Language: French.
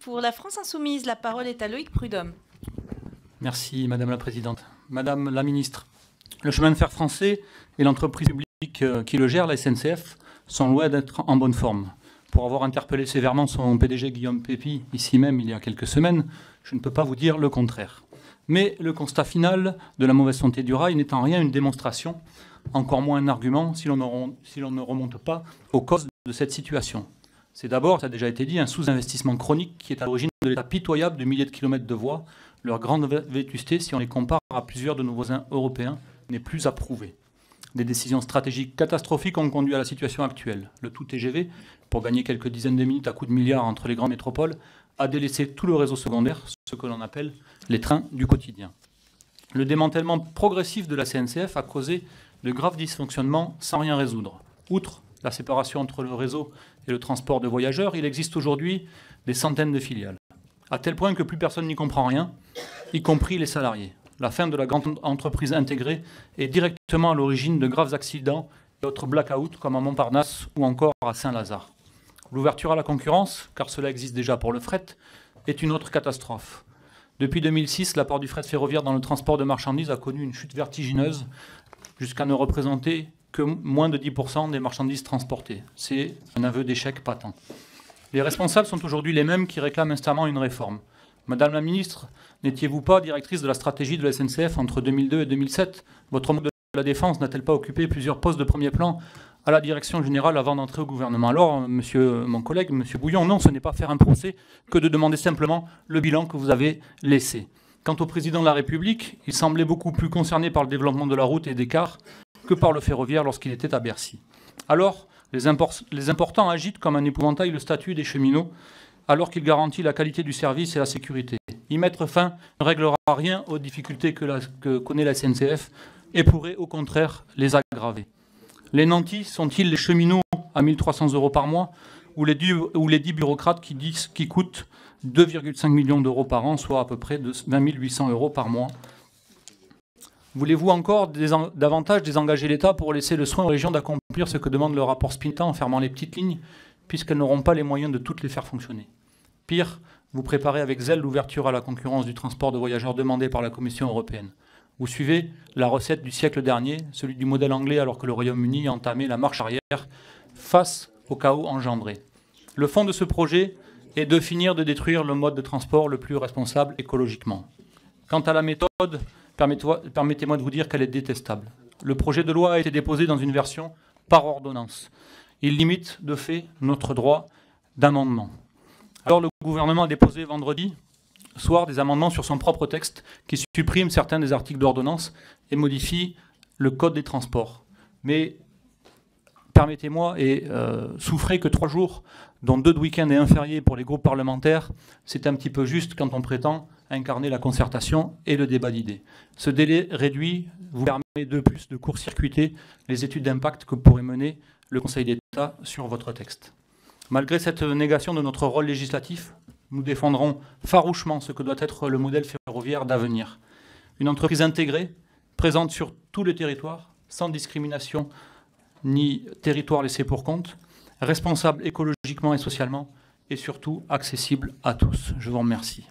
Pour la France Insoumise, la parole est à Loïc Prudhomme. Merci Madame la Présidente. Madame la Ministre, le chemin de fer français et l'entreprise publique qui le gère, la SNCF, sont loin d'être en bonne forme. Pour avoir interpellé sévèrement son PDG Guillaume Pépi, ici même il y a quelques semaines, je ne peux pas vous dire le contraire. Mais le constat final de la mauvaise santé du rail n'est en rien une démonstration, encore moins un argument si l'on ne remonte pas aux causes de cette situation. C'est d'abord, ça a déjà été dit, un sous-investissement chronique qui est à l'origine de l'état pitoyable de milliers de kilomètres de voies. Leur grande vétusté, si on les compare à plusieurs de nos voisins européens, n'est plus à prouver. Des décisions stratégiques catastrophiques ont conduit à la situation actuelle. Le tout TGV, pour gagner quelques dizaines de minutes à coups de milliards entre les grandes métropoles, a délaissé tout le réseau secondaire, ce que l'on appelle les trains du quotidien. Le démantèlement progressif de la SNCF a causé de graves dysfonctionnements sans rien résoudre. Outre la séparation entre le réseau et le transport de voyageurs, il existe aujourd'hui des centaines de filiales, à tel point que plus personne n'y comprend rien, y compris les salariés. La fin de la grande entreprise intégrée est directement à l'origine de graves accidents et autres blackouts comme à Montparnasse ou encore à Saint-Lazare. L'ouverture à la concurrence, car cela existe déjà pour le fret, est une autre catastrophe. Depuis 2006, l'apport du fret ferroviaire dans le transport de marchandises a connu une chute vertigineuse jusqu'à ne représenter que moins de 10% des marchandises transportées. C'est un aveu d'échec patent. Les responsables sont aujourd'hui les mêmes qui réclament instamment une réforme. Madame la Ministre, n'étiez-vous pas directrice de la stratégie de la SNCF entre 2002 et 2007 ? Votre manque de la Défense n'a-t-elle pas occupé plusieurs postes de premier plan à la direction générale avant d'entrer au gouvernement ? Alors, mon collègue, monsieur Bouillon, non, ce n'est pas faire un procès que de demander simplement le bilan que vous avez laissé. Quant au président de la République, il semblait beaucoup plus concerné par le développement de la route et des cars que par le ferroviaire lorsqu'il était à Bercy. Alors, les importants agitent comme un épouvantail le statut des cheminots, alors qu'il garantit la qualité du service et la sécurité. Y mettre fin ne réglera rien aux difficultés que connaît la SNCF et pourrait au contraire les aggraver. Les nantis sont-ils les cheminots à 1 300 € par mois ou les 10 bureaucrates qui coûtent 2,5 millions d'euros par an, soit à peu près de 20 800 € par mois ? Voulez-vous encore davantage désengager l'État pour laisser le soin aux régions d'accomplir ce que demande le rapport Spinetta en fermant les petites lignes, puisqu'elles n'auront pas les moyens de toutes les faire fonctionner ? Pire, vous préparez avec zèle l'ouverture à la concurrence du transport de voyageurs demandé par la Commission européenne. Vous suivez la recette du siècle dernier, celui du modèle anglais, alors que le Royaume-Uni a entamé la marche arrière face au chaos engendré. Le fond de ce projet est de finir de détruire le mode de transport le plus responsable écologiquement. Quant à la méthode, permettez-moi de vous dire qu'elle est détestable. Le projet de loi a été déposé dans une version par ordonnance. Il limite de fait notre droit d'amendement. Alors le gouvernement a déposé vendredi soir des amendements sur son propre texte qui suppriment certains des articles d'ordonnance et modifient le code des transports. Mais permettez-moi et souffrez que 3 jours, dont 2 de week-end et 1 férié pour les groupes parlementaires, c'est un petit peu juste quand on prétend incarner la concertation et le débat d'idées. Ce délai réduit vous permet de plus de court-circuiter les études d'impact que pourrait mener le Conseil d'État sur votre texte. Malgré cette négation de notre rôle législatif, nous défendrons farouchement ce que doit être le modèle ferroviaire d'avenir. Une entreprise intégrée, présente sur tout le territoire, sans discrimination ni territoire laissé pour compte, responsable écologiquement et socialement, et surtout accessible à tous. Je vous remercie.